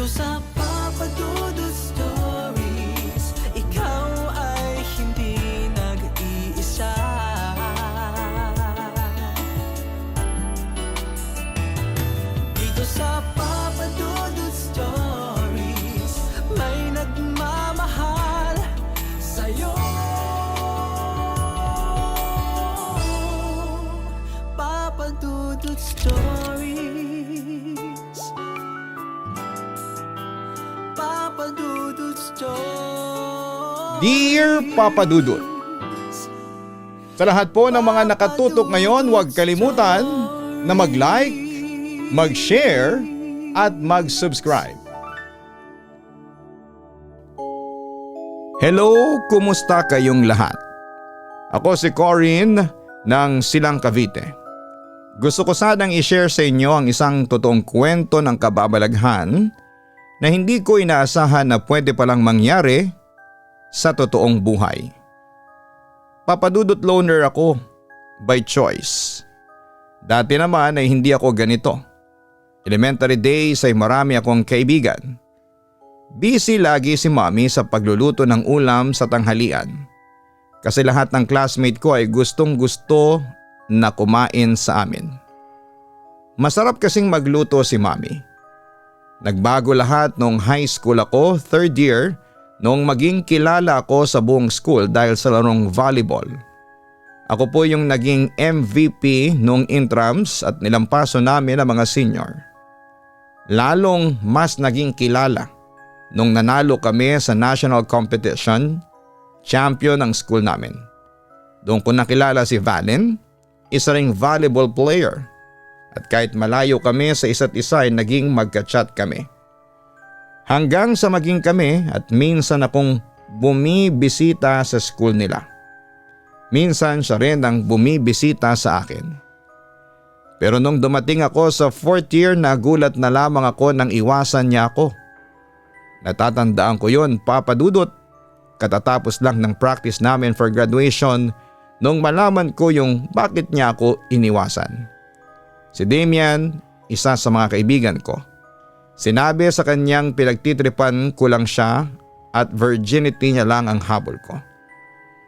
sa Papa Dudut Stories, ikaw ay hindi nag-iisa. Dito sa Papa Dudut Stories, may nagmamahal sa'yo. Papa Dudut Stories, Papa Dudut Stories. Dear Papa Dudut, sa lahat po ng mga nakatutok ngayon, huwag kalimutan na mag-like, mag-share at mag-subscribe. Hello, kumusta kayong lahat? Ako si Corinne ng Silang Cavite. Gusto ko sanang i-share sa inyo ang isang totoong kwento ng kababalaghan na hindi ko inaasahan na pwede palang mangyari sa totoong buhay. Papadudot loner ako by choice. Dati naman ay hindi ako ganito. Elementary days ay marami akong kaibigan. Busy lagi si Mommy sa pagluluto ng ulam sa tanghalian. Kasi lahat ng classmate ko ay gustong gusto na kumain sa amin. Masarap kasing magluto si Mommy. Nagbago lahat noong high school ako, third year, noong maging kilala ako sa buong school dahil sa larong volleyball. Ako po yung naging MVP noong intrams at nilampaso namin ang mga senior. Lalong mas naging kilala nung nanalo kami sa national competition, champion ang school namin. Doon ko nakilala si Valen, isa ring volleyball player, at kahit malayo kami sa isa't isa ay naging magka-chat kami. Hanggang sa maging kami at minsan akong bumibisita sa school nila. Minsan siya rin ang bumibisita sa akin. Pero nung dumating ako sa fourth year, nagulat na lamang ako nang iwasan niya ako. Natatandaan ko yun, Papa Dudut, katatapos lang ng practice namin for graduation nung malaman ko yung bakit niya ako iniwasan. Si Damian, isa sa mga kaibigan ko. Sinabi sa kanyang pinagtitripan ko lang siya at virginity niya lang ang habol ko.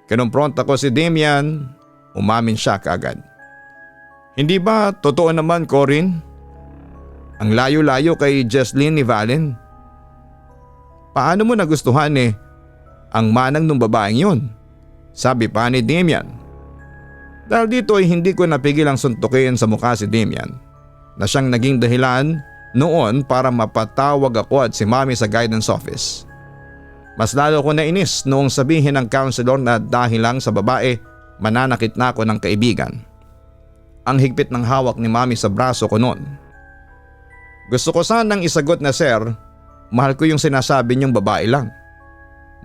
Kinumpronta ko si Damian, umamin siya kaagad. Hindi ba totoo naman, Corinne? Ang layo-layo kay Jesslyn ni Valen. Paano mo nagustuhan ang manang nung babaeng yun? Sabi pa ni Damian. Dahil dito ay hindi ko napigil ang suntukin sa mukha si Damian na siyang naging dahilan noon para mapatawag ako at si Mommy sa guidance office. Mas lalo ko nainis noong sabihin ng counselor na dahil lang sa babae mananakit na ako ng kaibigan. Ang higpit ng hawak ni Mommy sa braso ko noon. Gusto ko sanang isagot na, sir, mahal ko yung sinasabi niyong babae lang.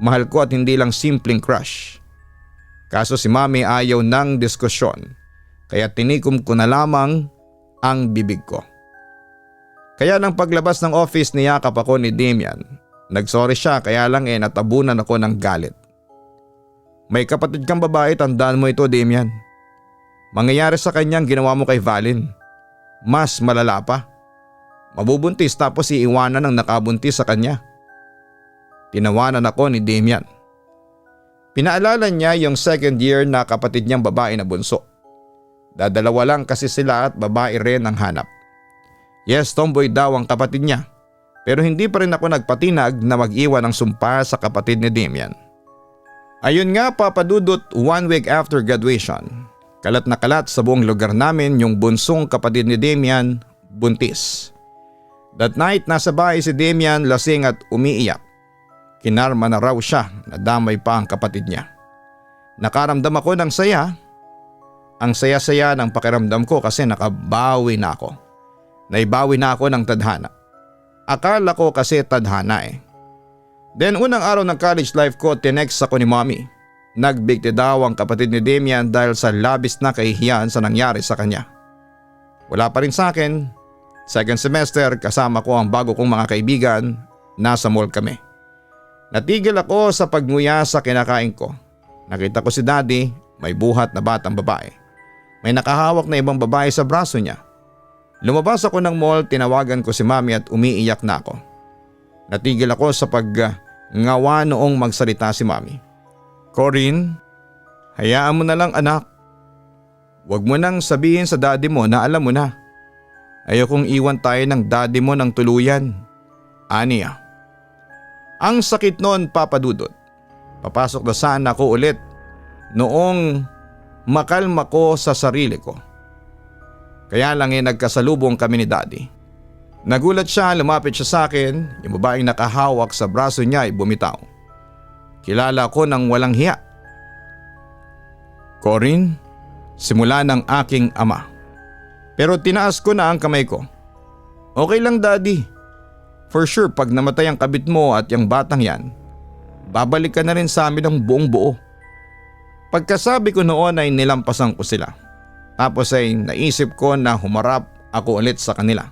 Mahal ko at hindi lang simpleng crush. Kaso si Mommy ayaw ng diskusyon kaya tinikom ko na lamang ang bibig ko. Kaya nang paglabas ng office niyakap ako ni Damian. Nagsorry siya kaya lang natabunan ako ng galit. May kapatid kang babae, tandaan mo ito, Damian. Mangyayari sa kanyang ginawa mo kay Valen. Mas malala pa. Mabubuntis tapos iiwanan ng nakabuntis sa kanya. Tinawanan ako ni Damian. Pinaalala niya yung second year na kapatid niyang babae na bunso. Dadalawa lang kasi sila at babae rin ang hanap. Yes, tomboy daw ang kapatid niya. Pero hindi pa rin ako nagpatinag na mag-iwan ng sumpa sa kapatid ni Damian. Ayun nga, Papa Dudut, 1 week after graduation, kalat na kalat sa buong lugar namin yung bunsong kapatid ni Damian, buntis. That night, nasa bahay si Damian lasing at umiiyak. Kinarma na raw siya, nadamay pa ang kapatid niya. Nakaramdam ako ng saya. Ang saya-saya ng pakiramdam ko kasi nakabawi na ako. Naibawi na ako ng tadhana. Akala ko kasi tadhana Then unang araw ng college life ko, tinext ako ni Mommy. Nagbigti daw ang kapatid ni Damian dahil sa labis na kahihiyan sa nangyari sa kanya. Wala pa rin sa akin. Second semester, kasama ko ang bago kong mga kaibigan. Nasa mall kami. Natigil ako sa pagnguya sa kinakain ko. Nakita ko si Daddy, may buhat na batang babae. May nakahawak na ibang babae sa braso niya. Lumabas ako ng mall, tinawagan ko si Mommy at umiiyak na ako. Natigil ako sa ngawa noong magsalita si Mami. Corinne, hayaan mo na lang anak. Huwag mo nang sabihin sa daddy mo na alam mo na. Ayokong iwan tayo ng daddy mo ng tuluyan. Aniya. Ang sakit noon, Papa Dudut. Papasok na sana ako ulit noong makalma ko sa sarili ko. Kaya lang nagkasalubong kami ni daddy. Nagulat siya, lumapit siya sa akin, yung babaeng nakahawak sa braso niya ay bumitaw. Kilala ko ng walang hiya. Corinne, simula ng aking ama. Pero tinaas ko na ang kamay ko. Okay lang daddy. For sure pag namatay ang kabit mo at yung batang yan, babalik ka na rin sa amin ng buong buo. Pagkasabi ko noon ay nilampasan ko sila. Tapos ay naisip ko na humarap ako ulit sa kanila.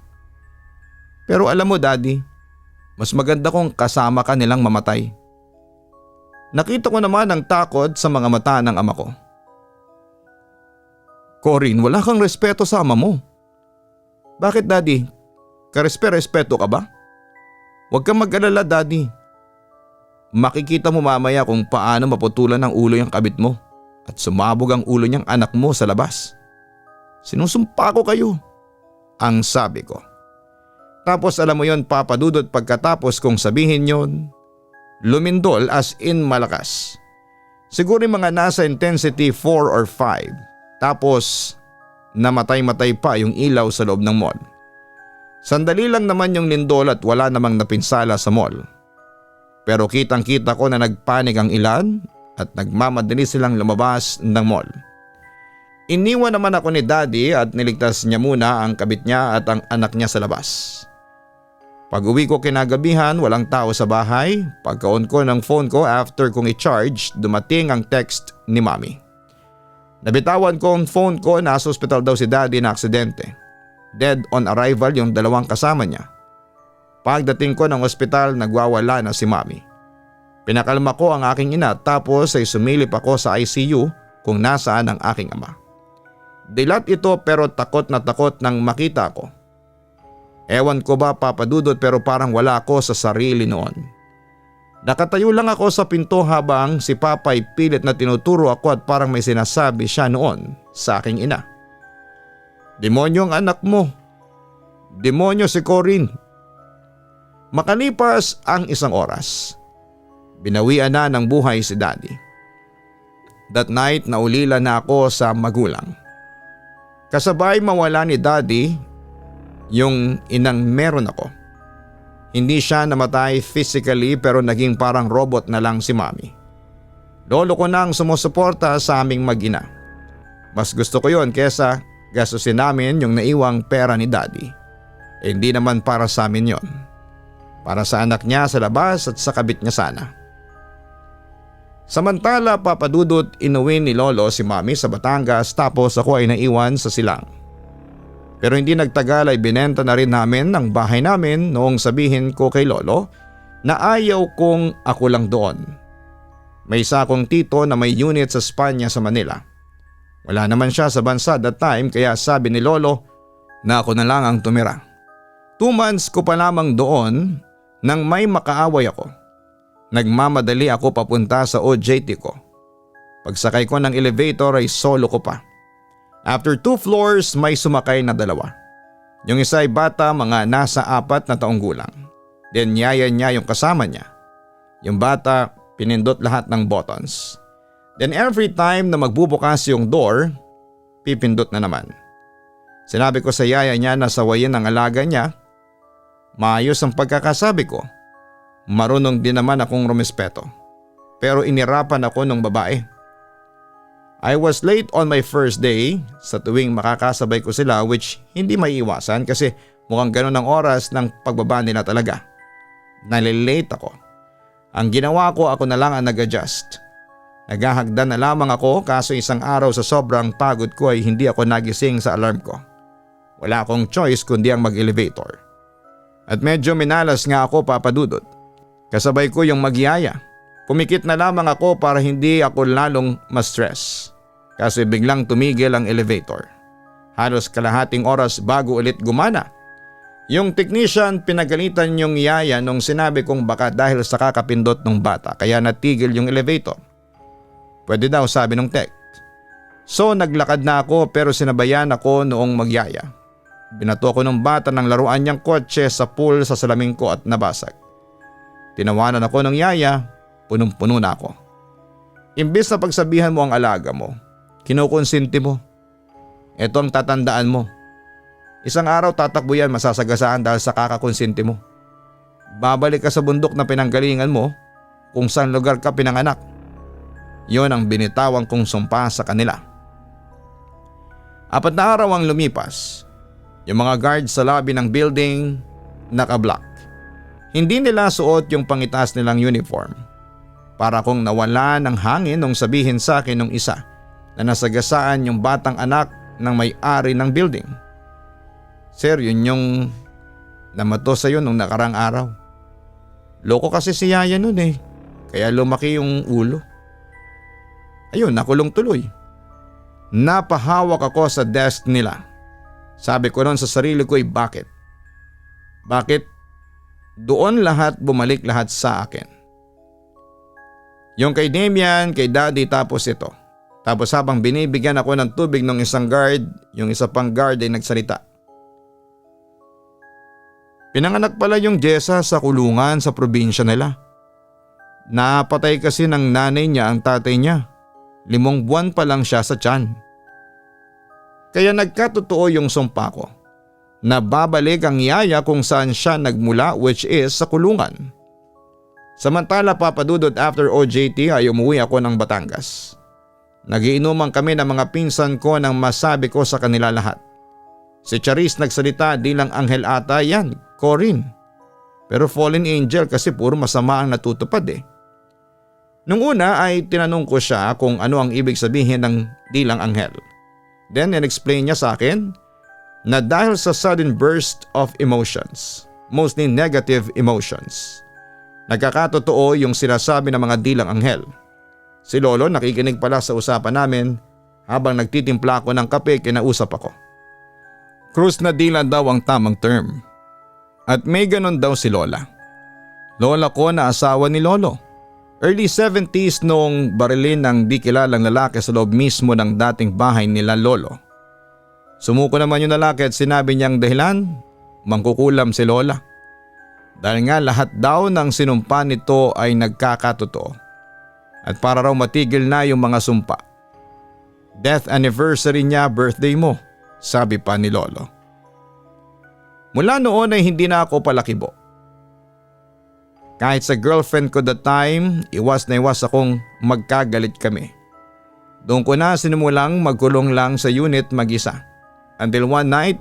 Pero alam mo daddy, mas maganda kung kasama ka nilang mamatay. Nakita ko naman ang takot sa mga mata ng ama ko. Corinne, wala kang respeto sa ama mo. Bakit daddy? Karespeto ka ba? Huwag kang mag-alala daddy. Makikita mo mamaya kung paano maputulan ng ulo yung kabit mo at sumabog ang ulo niyang anak mo sa labas. Sinusumpa ko kayo, ang sabi ko. Tapos alam mo yon Papa Dudut, pagkatapos kong sabihin yon, lumindol as in malakas. Siguro mga nasa intensity 4 or 5. Tapos namatay-matay pa yung ilaw sa loob ng mall. Sandali lang naman yung lindol at wala namang napinsala sa mall. Pero kitang-kita ko na nagpanik ang ilan at nagmamadali silang lumabas ng mall. Iniwan naman ako ni daddy at niligtas niya muna ang kabit niya at ang anak niya sa labas. Pag uwi ko kinagabihan, walang tao sa bahay. Pagka-on ko ng phone ko after kong i-charge, dumating ang text ni Mami. Nabitawan ko ang phone ko, nasa hospital daw si daddy na aksidente. Dead on arrival yung dalawang kasama niya. Pagdating ko ng ospital, nagwawala na si Mami. Pinakalma ko ang aking ina tapos ay sumilip ako sa ICU kung nasaan ang aking ama. Dilat ito pero takot na takot nang makita ko. Ewan ko ba Papa Dudut pero parang wala ako sa sarili noon. Nakatayo lang ako sa pinto habang si Papa ay pilit na tinuturo ako at parang may sinasabi siya noon sa aking ina. Demonyo ang anak mo. Demonyo si Corinne. Makalipas ang isang oras, binawian na ng buhay si daddy. That night naulila na ako sa magulang. Kasabay mawala ni daddy yung inang meron ako. Hindi siya namatay physically pero naging parang robot na lang si Mami. Lolo ko nang sumusuporta sa aming mag-ina. Mas gusto ko yon kesa gastusin namin yung naiwang pera ni daddy. Hindi naman para sa amin yon. Para sa anak niya sa labas at sa kabit niya sana. Samantala Papa Dudut, inuwi ni Lolo si Mami sa Batangas tapos ako ay naiwan sa Silang. Pero hindi nagtagal ay binenta na rin namin ang bahay namin noong sabihin ko kay Lolo na ayaw kong ako lang doon. May isa akong tito na may unit sa Espanya sa Manila. Wala naman siya sa bansa that time kaya sabi ni Lolo na ako na lang ang tumira. 2 months ko pa lamang doon nang may makaaway ako. Nagmamadali ako papunta sa OJT ko. Pagsakay ko ng elevator ay solo ko pa. After 2 floors may sumakay na 2. Yung isa ay bata, mga nasa 4 na taong gulang. Then yaya niya yung kasama niya. Yung bata pinindot lahat ng buttons. Then every time na magbubukas yung door, pipindot na naman. Sinabi ko sa yaya niya na sawayin ang alaga niya. Maayos ang pagkakasabi ko. Marunong din naman akong rumespeto. Pero inirapan ako ng babae. I was late on my first day sa tuwing makakasabay ko sila which hindi maiiwasan kasi mukhang ganun ang oras ng pagbaba nila talaga. Nalilate ako. Ang ginawa ko, ako na lang ang nag-adjust. Naghahagdan na lamang ako kaso isang araw sa sobrang pagod ko ay hindi ako nagising sa alarm ko. Wala akong choice kundi ang mag-elevator. At medyo minalas nga ako Papa Dudut. Kasabay ko yung magyaya. Pumikit na lamang ako para hindi ako lalong ma-stress. Kasi biglang tumigil ang elevator. Halos kalahating oras bago ulit gumana. Yung technician pinagalitan yung yaya nung sinabi kong baka dahil sa kakapindot ng bata kaya natigil yung elevator. Pwede daw sabi ng tech. So naglakad na ako pero sinabayan ako noong magyaya. Binato ko ng bata ng laruan niyang kotse sa pool sa salamin ko at nabasag. Tinawanan ako ng yaya, punong-puno na ako. Imbis na pagsabihan mo ang alaga mo, kinukonsinti mo. Ito ang tatandaan mo. Isang araw tatakbo yan masasagasaan dahil sa kakakonsinti mo. Babalik ka sa bundok na pinanggalingan mo kung saan lugar ka pinanganak. Yon ang binitawang kong sumpa sa kanila. 4 na araw ang lumipas. Yung mga guard sa lobby ng building nakablock. Hindi nila suot yung pangitaas nilang uniform. Para kong nawala ng hangin nung sabihin sa akin nung isa na nasagasaan yung batang anak ng may-ari ng building. Sir, yun yung namato sa'yo nung nakarang araw. Loko kasi si yaya nun eh. Kaya lumaki yung ulo. Ayun, nakulong tuloy. Napahawak ako sa desk nila. Sabi ko noon sa sarili ko bakit? Bakit? Doon bumalik lahat sa akin. Yung kay Damian, kay Daddy tapos ito. Tapos habang binibigyan ako ng tubig ng isang guard, yung isa pang guard ay nagsalita. Pinanganak pala yung Jessa sa kulungan sa probinsya nila. Napatay kasi ng nanay niya ang tatay niya. 5 buwan pa lang siya sa tiyan. Kaya nagkatotoo yung sumpa ko. Na babalik ang yaya kung saan siya nagmula which is sa kulungan. Samantala papadudod after OJT ay umuwi ako ng Batangas. Nagiinuman kami ng mga pinsan ko nang masabi ko sa kanila lahat. Si Charis nagsalita di lang anghel ata yan, Corinne. Pero fallen angel kasi puro masama ang natutupad eh. Nung una ay tinanong ko siya kung ano ang ibig sabihin ng di lang anghel. Then in-explain niya sa akin na dahil sa sudden burst of emotions, mostly negative emotions, nagkakatotoo yung sinasabi ng mga di lang anghel. Si Lolo nakikinig pala sa usapan namin habang nagtitimpla ako ng kape kinausap ako. Cruise na dila daw ang tamang term. At may ganon daw si Lola. Lola ko na asawa ni Lolo. Early 70s noong barilin ng di kilalang lalaki sa loob mismo ng dating bahay nila Lolo. Sumuko naman yung lalaki at sinabi niyang dahilan, mangkukulam si Lola. Dahil nga lahat daw ng sinumpa nito ay nagkakatotoo. At para raw matigil na yung mga sumpa. Death anniversary niya, birthday mo. Sabi pa ni Lolo. Mula noon ay hindi na ako palakibo. Kahit sa girlfriend ko that time, iwas na iwas akong magkagalit kami. Doon ko na sinimulang magkulong lang sa unit mag-isa. Until one night,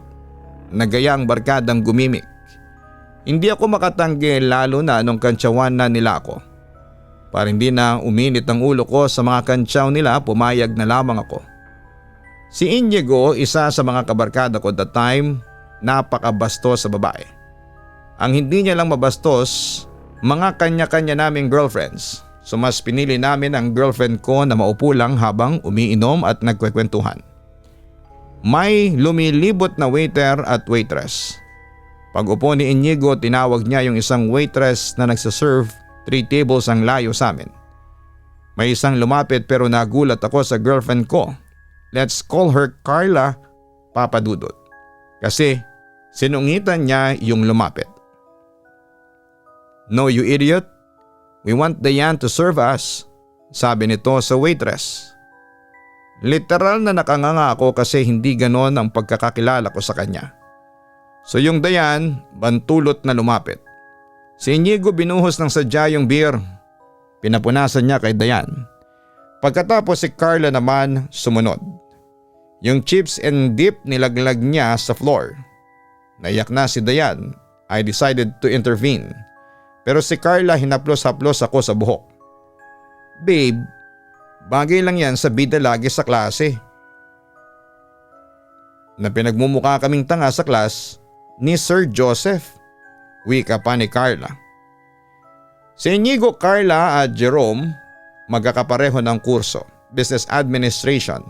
nagaya ang barkadang gumimik. Hindi ako makatanggi lalo na nung kantsawan na nila ako. Para hindi na uminit ang ulo ko sa mga kantsaw nila, pumayag na lamang ako. Si Inigo, isa sa mga kabarkada ko that time, napakabastos sa babae. Ang hindi niya lang mabastos, mga kanya-kanya naming girlfriends. So mas pinili namin ang girlfriend ko na maupo lang habang umiinom at nagkwekwentuhan. May lumilibot na waiter at waitress. Pag upo ni Inigo, tinawag niya yung isang waitress na nagsaserve 3 tables ang layo sa amin. May isang lumapit pero nagulat ako sa girlfriend ko. Let's call her Carla, Papa Dudut. Kasi sinungitan niya yung lumapit. No, you idiot. We want Dayan to serve us, sabi nito sa waitress. Literal na nakanganga ako kasi hindi ganon ang pagkakakilala ko sa kanya. So yung Dayan, bantulot na lumapit. Si Inigo binuhos ng sadya yung beer. Pinapunasan niya kay Dayan. Pagkatapos si Carla naman sumunod. Yung chips and dip nilaglag niya sa floor. Naiyak na si Dayan. I decided to intervene. Pero si Carla hinaplos-haplos ako sa buhok. Babe, bagay lang yan sa bida lagi sa klase. Na pinagmumukha kaming tanga sa class ni Sir Joseph. Wika pa ni Carla. Si Inigo, Carla at Jerome magkakapareho ng kurso, Business Administration.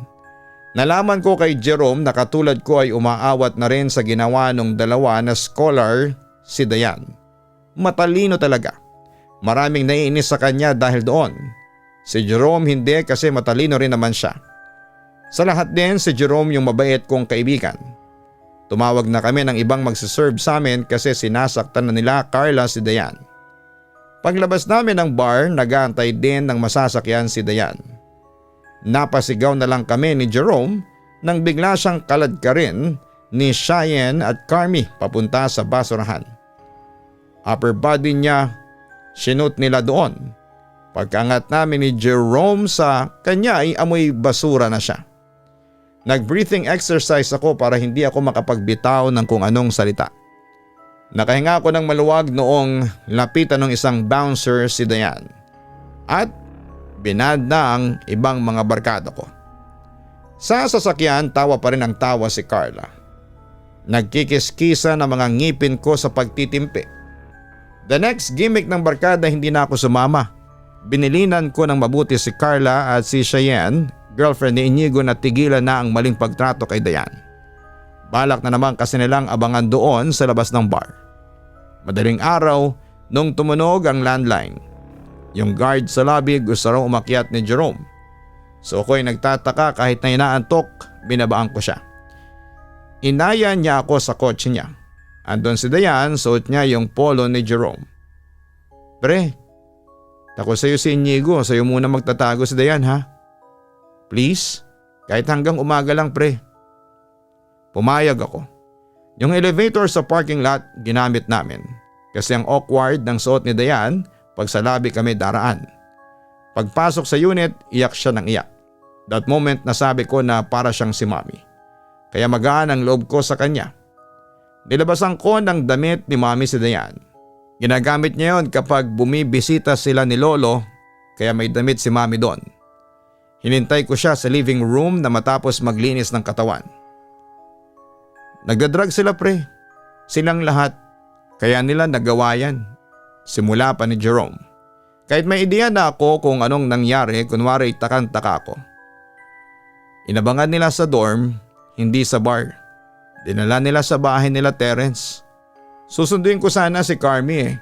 Nalaman ko kay Jerome na katulad ko ay umaawat na rin sa ginawa ng dalawa na scholar si Dayan. Matalino talaga. Maraming naiinis sa kanya dahil doon. Si Jerome hindi kasi matalino rin naman siya. Sa lahat din si Jerome yung mabait kong kaibigan. Tumawag na kami ng ibang magsiserve sa amin kasi sinasaktan na nila Carla si Dayan. Paglabas namin ng bar, nag-aantay din ng masasakyan si Dayan. Napasigaw na lang kami ni Jerome nang bigla siyang kaladka rin ni Cheyenne at Carmi papunta sa basurahan. Upper body niya, sinut nila doon. Pagkaangat namin ni Jerome sa kanya ay amoy basura na siya. Nag-breathing exercise ako para hindi ako makapagbitaw ng kung anong salita. Nakahinga ako ng maluwag noong lapitan ng isang bouncer si Dayan. At binad na ang ibang mga barkada ko. Sa sasakyan, tawa pa rin ang tawa si Carla. Nagkikiskisa na mga ngipin ko sa pagtitimpi. The next gimmick ng barkada, hindi na ako sumama. Binilinan ko ng mabuti si Carla at si Cheyenne, girlfriend ni Inigo, na tigilan na ang maling pagtrato kay Dayan. Balak na naman kasi nilang abangan doon sa labas ng bar. Madaling araw nung tumunog ang landline. Yung guard sa lobby gusto raw umakyat ni Jerome. So ako'y nagtataka, kahit na inaantok, binabaan ko siya. Inaya niya ako sa kotse niya. Andun si Dayan, suot niya yung polo ni Jerome. Pre, tako sa'yo si Inigo, sa'yo muna magtatago si Dayan ha. Please, kahit hanggang umaga lang pre. Pumayag ako. Yung elevator sa parking lot ginamit namin kasi ang awkward ng suot ni Dayan pag sa lobby kami daraan. Pagpasok sa unit, iyak siya ng iyak. That moment nasabi ko na para siyang si Mommy. Kaya magaan ang loob ko sa kanya. Nilabasan ko ng damit ni Mommy si Dayan. Ginagamit niya yon kapag bumibisita sila ni Lolo, kaya may damit si Mommy doon. Hinintay ko siya sa living room na matapos maglinis ng katawan. Nagdadrag sila pre. Silang lahat. Kaya nila nagawa yan. Simula pa ni Jerome. Kahit may ideya na ako kung anong nangyari, kunwari takang-taka ako. Inabangan nila sa dorm, hindi sa bar. Dinala nila sa bahay nila Terence. Susunduin ko sana si Carmi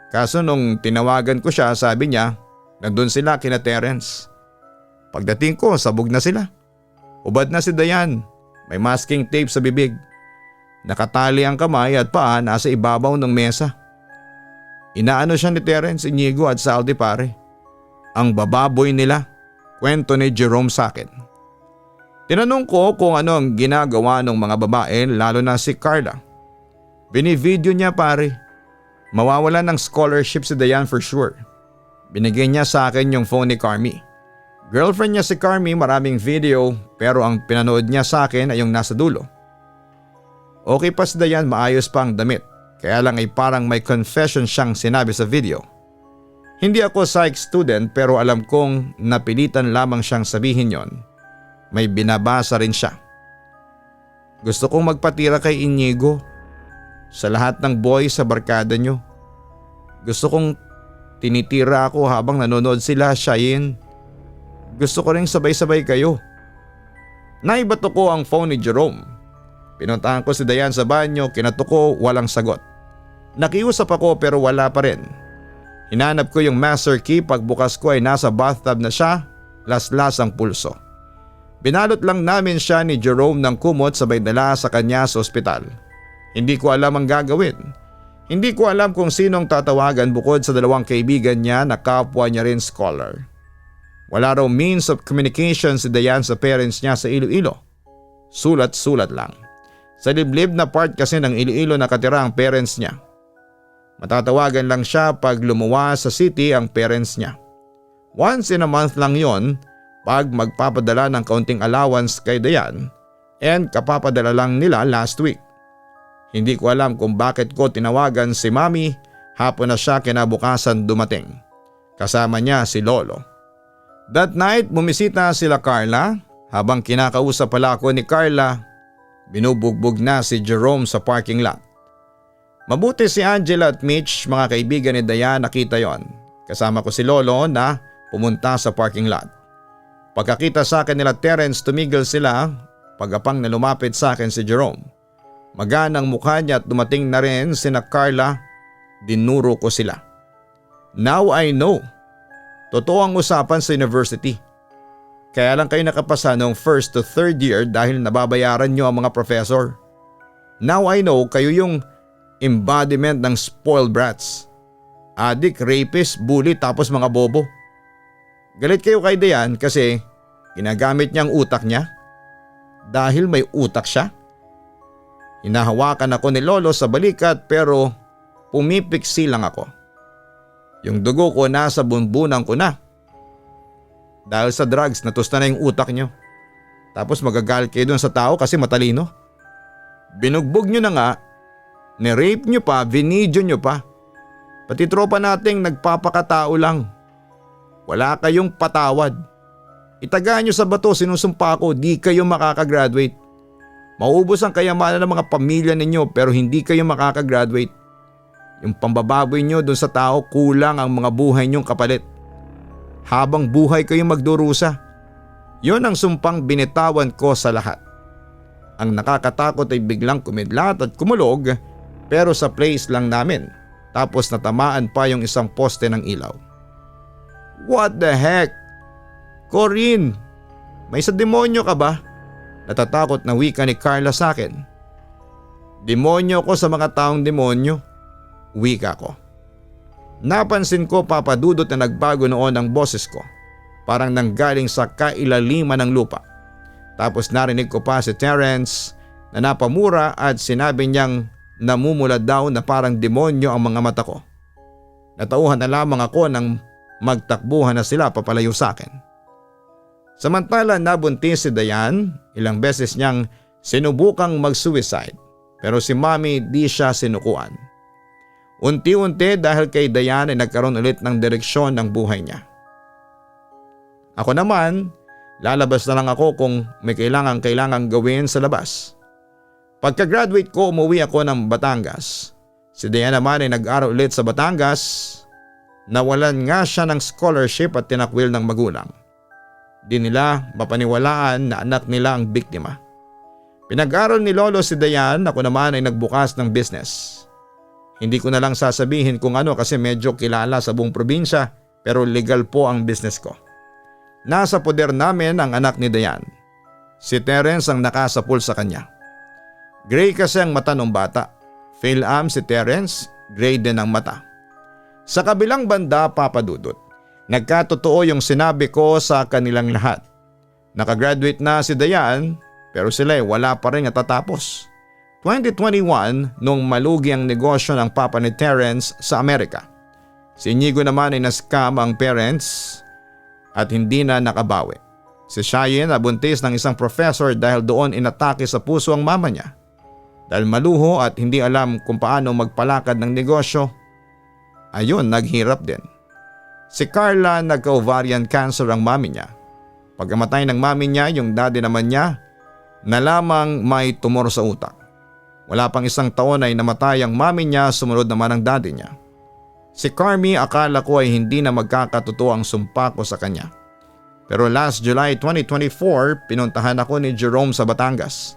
Kaso nung tinawagan ko siya, sabi niya nandun sila kina Terence. Pagdating ko, sabog na sila. Ubad na si Dayan. May masking tape sa bibig. Nakatali ang kamay at paa nasa ibabaw ng mesa. Inaano siya ni Terence, Inigo at Saldi pare. Ang bababoy nila. Kwento ni Jerome sa akin. Tinanong ko kung ano ang ginagawa ng mga babae, lalo na si Carla. Binivideo niya pare. Mawawala ng scholarship si Dayan for sure. Binigay niya sa akin yung phone ni Carmi. Girlfriend niya si Carmi, maraming video, pero ang pinanood niya sa akin ay yung nasa dulo. Okay pa si Dayan, maayos pa ang damit. Kaya lang ay parang may confession siyang sinabi sa video. Hindi ako psych student pero alam kong napilitan lamang siyang sabihin yon. May binabasa rin siya. Gusto kong magpatira kay Inigo. Sa lahat ng boys sa barkada nyo. Gusto kong tinitira ako habang nanonood sila, Cheyenne. Gusto ko rin sabay-sabay kayo. Naibato ko ang phone ni Jerome. Pinuntahan ko si Dayan sa banyo, kinato ko, walang sagot. Nakiusap ako pero wala pa rin. Hinanap ko yung master key, pagbukas ko ay nasa bathtub na siya, laslas ang pulso. Binalot lang namin siya ni Jerome ng kumot sabay dala sa kanya sa ospital. Hindi ko alam ang gagawin. Hindi ko alam kung sinong tatawagan bukod sa dalawang kaibigan niya na kapwa niya rin scholar. Wala raw means of communication si Dayan sa parents niya sa Iloilo. Sulat-sulat lang. Sa liblib na part kasi ng Iloilo nakatira ang parents niya. Matatawagan lang siya pag lumuwas sa city ang parents niya. Once in a month lang yon pag magpapadala ng kaunting allowance kay Dayan and kapapadala lang nila last week. Hindi ko alam kung bakit ko tinawagan si Mami, hapon na siya kinabukasan dumating. Kasama niya si Lolo. That night bumisita sila Carla, habang kinakausap pala ako ni Carla, binubugbog na si Jerome sa parking lot. Mabuti si Angela at Mitch, mga kaibigan ni Dayan, nakita yon. Kasama ko si Lolo na pumunta sa parking lot. Pagkakita sa akin nila Terence, tumigil sila Pagapang na lumapit sa akin si Jerome. Maganang mukha niya at dumating na rin sina Carla. Dinuro ko sila. Now I know. Totoo ang usapan sa university. Kaya lang kayo nakapasa noong first to third year dahil nababayaran nyo ang mga professor. Now I know kayo yung embodiment ng spoiled brats. Adik, rapist, bully tapos mga bobo. Galit kayo kay Dayan kasi ginagamit niya ang utak niya. Dahil may utak siya. Hinahawakan ako ni Lolo sa balikat pero pumipiksi lang ako. Yung dugo ko nasa bunbunan ko na. Dahil sa drugs natusta na yung utak nyo. Tapos magagalit kayo dun sa tao kasi matalino. Binugbog nyo na nga, ni-rape nyo pa, vinidyo nyo pa. Pati tropa nating nagpapakatao lang. Wala kayong patawad. Itaga nyo sa bato, sinusumpa ko, di kayo makakagraduate. Maubos ang kayamanan ng mga pamilya ninyo pero hindi kayo makakagraduate. Yung pambababoy nyo dun sa tao, kulang ang mga buhay nyong kapalit. Habang buhay kayong magdurusa. Yon ang sumpang binitawan ko sa lahat. Ang nakakatakot ay biglang kumidlat at kumulog pero sa place lang namin. Tapos natamaan pa yung isang poste ng ilaw. What the heck? Corinne, may sa demonyo ka ba? Natatakot na wika ni Carla sa akin. Demonyo ko sa mga taong demonyo. Wika ko. Napansin ko papadudot na nagbago noon ang boses ko. Parang nanggaling sa kailaliman ng lupa. Tapos narinig ko pa si Terence na napamura at sinabi niyang namumula daw na parang demonyo ang mga mata ko. Natauhan na lamang ako nang magtakbuhan na sila papalayo sa akin. Samantala nabuntis si Dayan, ilang beses niyang sinubukang mag-suicide pero si Mami di siya sinukuan. Unti-unti dahil kay Dayan ay nagkaroon ulit ng direksyon ng buhay niya. Ako naman, lalabas na lang ako kung may kailangang gawin sa labas. Pagka-graduate ko umuwi ako ng Batangas. Si Dayan naman ay nag-aral ulit sa Batangas. Nawalan nga siya ng scholarship at tinakwil ng magulang. Di nila mapaniwalaan na anak nila ang biktima. Pinag-aral ni Lolo si Dayan, ako naman ay nagbukas ng business. Hindi ko na lang sasabihin kung ano kasi medyo kilala sa buong probinsya pero legal po ang business ko. Nasa poder namin ang anak ni Dayan. Si Terence ang nakasapul sa kanya. Gray kasi ang mata ng bata. Phil-am si Terence, gray din ang mata. Sa kabilang banda, Papa Dudut, nagkatotoo yung sinabi ko sa kanilang lahat. Nakagraduate na si Dayan pero sila ay wala pa rin natatapos. 2021 nung malugi ang negosyo ng papa ni Terence sa Amerika. Si Inigo naman ay na-scam ang parents at hindi na nakabawi. Si Cheyenne nabuntis ng isang professor dahil doon inatake sa puso ang mama niya. Dahil maluho at hindi alam kung paano magpalakad ng negosyo, ayun naghirap din. Si Carla nagka-ovarian cancer ang mami niya. Pagkamatay ng mami niya, yung daddy naman niya na lamang may tumor sa utak. Wala pang isang taon ay namatay ang mami niya, sumunod naman ang daddy niya. Si Carmi akala ko ay hindi na magkakatotoo ang sumpa ko sa kanya. Pero last July 2024 pinuntahan ako ni Jerome sa Batangas.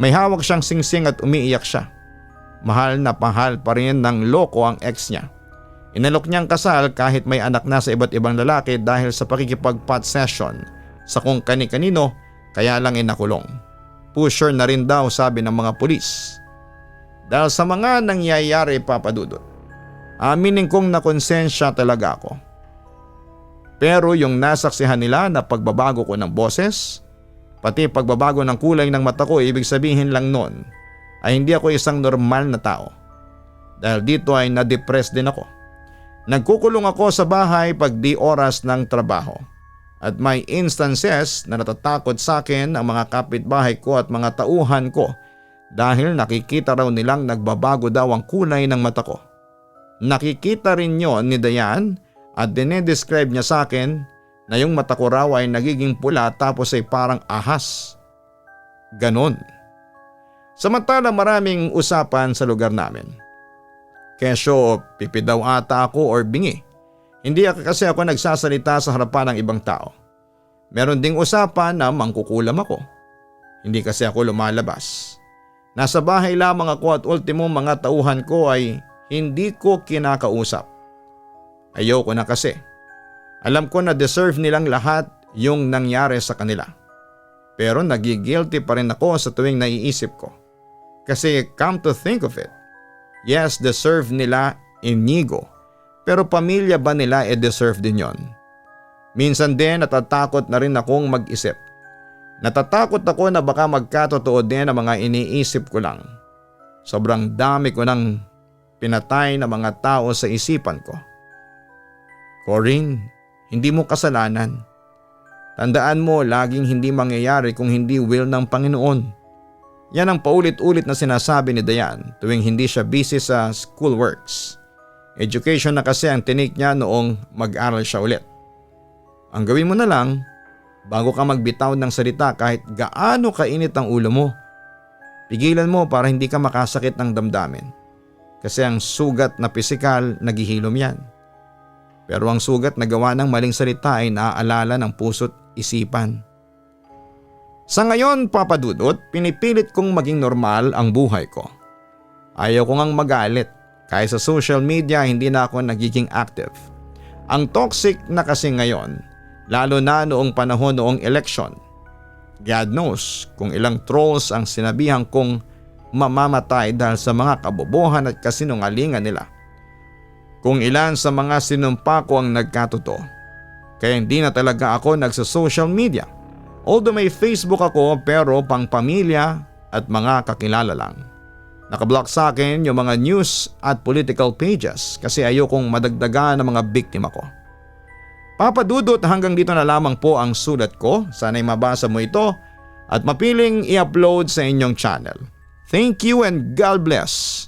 May hawak siyang singsing at umiiyak siya. Mahal na pahal pa rin ng loko ang ex niya. Inalok niyang kasal kahit may anak na sa iba't ibang lalaki dahil sa pakikipag-pot session sa kung kani-kanino kaya lang inakulong. Pusher na rin daw sabi ng mga pulis. Dahil sa mga nangyayari papadudot, aminin kong nakonsensya talaga ako. Pero yung nasaksihan nila na pagbabago ko ng boses, pati pagbabago ng kulay ng mata ko, ibig sabihin lang nun ay hindi ako isang normal na tao. Dahil dito ay na-depress din ako. Nagkukulong ako sa bahay pag di oras ng trabaho. At may instances na natatakot sa akin ang mga kapitbahay ko at mga tauhan ko dahil nakikita raw nilang nagbabago daw ang kulay ng mata ko. Nakikita rin yon ni Dayan at dinedescribe niya sa akin na yung mata ko raw ay nagiging pula tapos ay parang ahas. Ganon. Samantala maraming usapan sa lugar namin. Kesyo pipi daw ata ako or bingi. Hindi kasi ako nagsasalita sa harapan ng ibang tao. Meron ding usapan na mangkukulam ako. Hindi kasi ako lumalabas. Nasa bahay lamang ako at ultimo mga tauhan ko ay hindi ko kinakausap. Ayoko na kasi. Alam ko na deserve nilang lahat yung nangyari sa kanila. Pero nagigilty pa rin ako sa tuwing naiisip ko. Kasi come to think of it, yes, deserve nila Inigo. Pero pamilya ba nila deserve din yon? Minsan din natatakot na rin akong mag-isip. Natatakot ako na baka magkatotoo din ang mga iniisip ko lang. Sobrang dami ko nang pinatay na mga tao sa isipan ko. Corinne, hindi mo kasalanan. Tandaan mo, laging hindi mangyayari kung hindi will ng Panginoon. Yan ang paulit-ulit na sinasabi ni Dayan tuwing hindi siya busy sa school works. Education na kasi ang tinik niya noong mag-aral siya ulit. Ang gawin mo na lang, bago ka magbitaw ng salita kahit gaano kainit ang ulo mo, pigilan mo para hindi ka makasakit ng damdamin. Kasi ang sugat na pisikal, naghihilom yan. Pero ang sugat na gawa ng maling salita ay naaalala ng puso't isipan. Sa ngayon, Papa Dudut, pinipilit kong maging normal ang buhay ko. Ayaw ko ngang magalit. Kaya sa social media hindi na ako nagiging active. Ang toxic na kasi ngayon, lalo na noong panahon noong election. God knows kung ilang trolls ang sinabihan kong mamamatay dahil sa mga kabobohan at kasinungalingan nila. Kung ilan sa mga sinumpa ko ang nagkatotoo. Kaya hindi na talaga ako nagsa-social media. Although may Facebook ako pero pang pamilya at mga kakilala lang. Nakablock sa akin yung mga news at political pages kasi ayokong madagdagan ng mga biktima ko. Papa Dudut, hanggang dito na lamang po ang sulat ko. Sana'y mabasa mo ito at mapiling i-upload sa inyong channel. Thank you and God bless.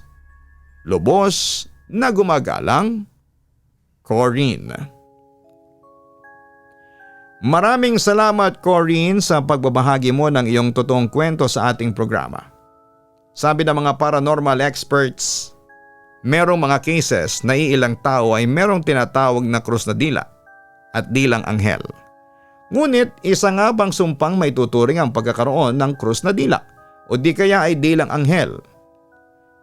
Lubos na gumagalang, Corinne. Maraming salamat, Corinne, sa pagbabahagi mo ng iyong totoong kwento sa ating programa. Sabi ng mga paranormal experts, merong mga cases na iilang tao ay merong tinatawag na krus na dila at dilang anghel. Ngunit isa nga bang sumpang may tuturing ang pagkakaroon ng krus na dila o di kaya ay dilang anghel?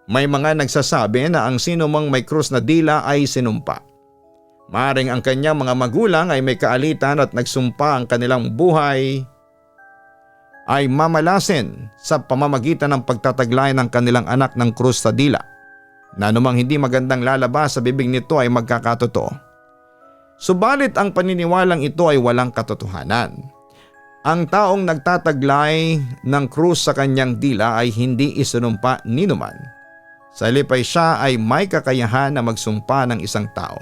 May mga nagsasabi na ang sino mang may krus na dila ay sinumpa. Maaring ang kanyang mga magulang ay may kaalitan at nagsumpa ang kanilang buhay ay mamalasin sa pamamagitan ng pagtataglay ng kanilang anak ng krus sa dila na anumang hindi magandang lalabas sa bibig nito ay magkakatotoo. Subalit ang paniniwalang ito ay walang katotohanan. Ang taong nagtataglay ng krus sa kanyang dila ay hindi isinumpa ni numan. Sa halip ay siya ay may kakayahan na magsumpa ng isang tao.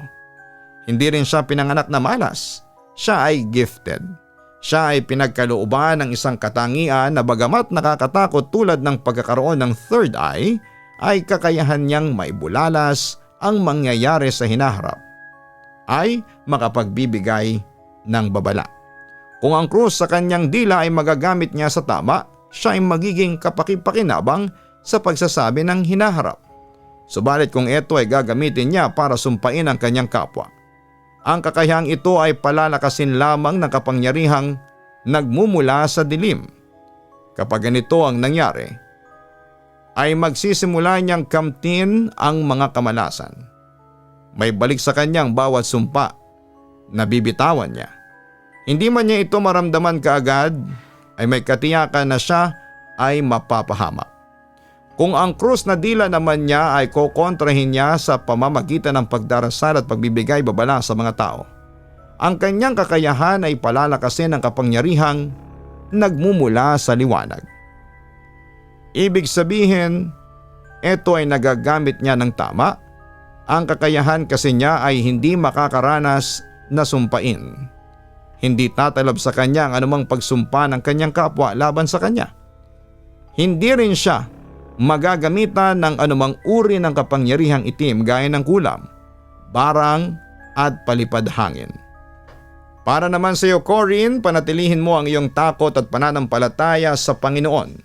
Hindi rin siya pinanganak na malas. Siya ay gifted. Siya ay pinagkalooban ng isang katangian na bagamat nakakatakot tulad ng pagkakaroon ng third eye, ay kakayahan niyang maibulalas ang mangyayari sa hinaharap. Ay makapagbibigay ng babala. Kung ang krus sa kanyang dila ay magagamit niya sa tama, siya ay magiging kapakipakinabang sa pagsasabi ng hinaharap. Subalit kung ito ay gagamitin niya para sumpain ang kanyang kapwa, ang kakayahang ito ay palalakasin lamang ng kapangyarihang nagmumula sa dilim. Kapag ganito ang nangyari, ay magsisimula niyang kamtin ang mga kamalasan. May balik sa kanyang bawat sumpa na bibitawan niya. Hindi man niya ito maramdaman kaagad, ay may katiyakan na siya ay mapapahamak. Kung ang krus na dila naman niya ay kokontrahin niya sa pamamagitan ng pagdarasal at pagbibigay babala sa mga tao, ang kanyang kakayahan ay palalakasin ng kapangyarihang nagmumula sa liwanag. Ibig sabihin, ito ay nagagamit niya ng tama. Ang kakayahan kasi niya ay hindi makakaranas na sumpain. Hindi tatalab sa kanya ang anumang pagsumpa ng kanyang kapwa laban sa kanya. Hindi rin siya magagamitan ng anumang uri ng kapangyarihang itim gaya ng kulam, barang at palipad hangin. Para naman sa iyo, Corinne, panatilihin mo ang iyong takot at pananampalataya sa Panginoon.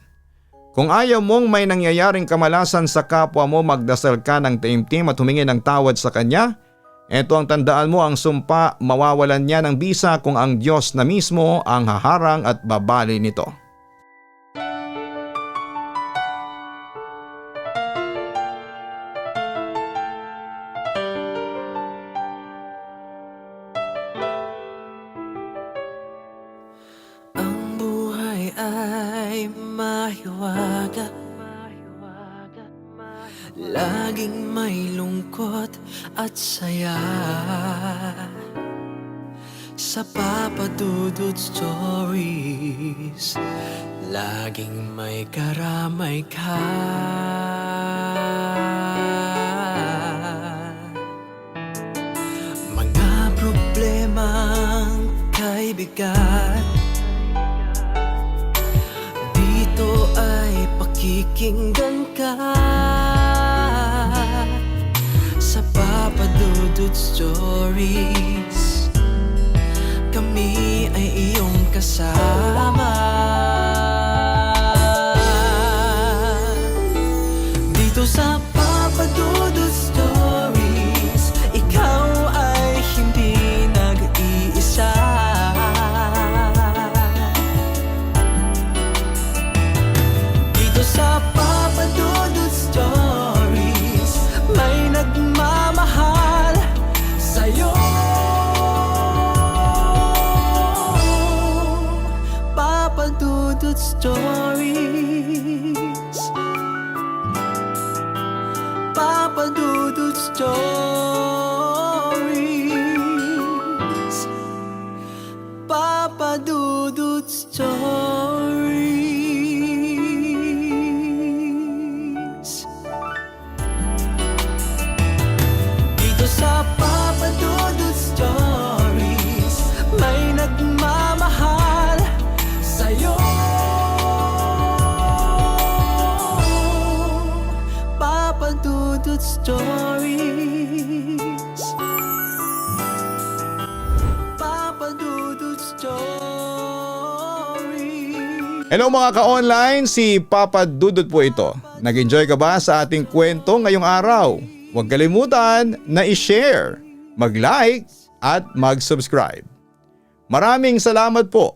Kung ayaw mong may nangyayaring kamalasan sa kapwa mo, magdasal ka ng taimtim at humingi ng tawad sa Kanya. Ito ang tandaan mo, ang sumpa mawawalan niya ng bisa kung ang Diyos na mismo ang haharang at babali nito. mahiwaga, laging may lungkot at saya. Sa Papa Dudut Stories, laging may karamay ka. Mga problemang kaibigan, dito ay pakikinggan ka. Sa Papa Dudut Stories, kami ay iyong kasama. Dito sa Papa Dudut Stories, ikaw ay hindi nag-iisa. Dito sa Papa Dudut Stories, may nagmamahal sa'yo. Papa Dudut Stories, Papa Dudut Stories, Papa Dudut Stories. Dito sa Papa Dudut Stories, may nagmamahal sa'yo. Papa Dudut Stories, Papa Dudut Stories. Hello mga ka-online, si Papa Dudut po ito. Nag-enjoy ka ba sa ating kwento ngayong araw? Huwag kalimutan na i-share, mag-like at mag-subscribe. Maraming salamat po.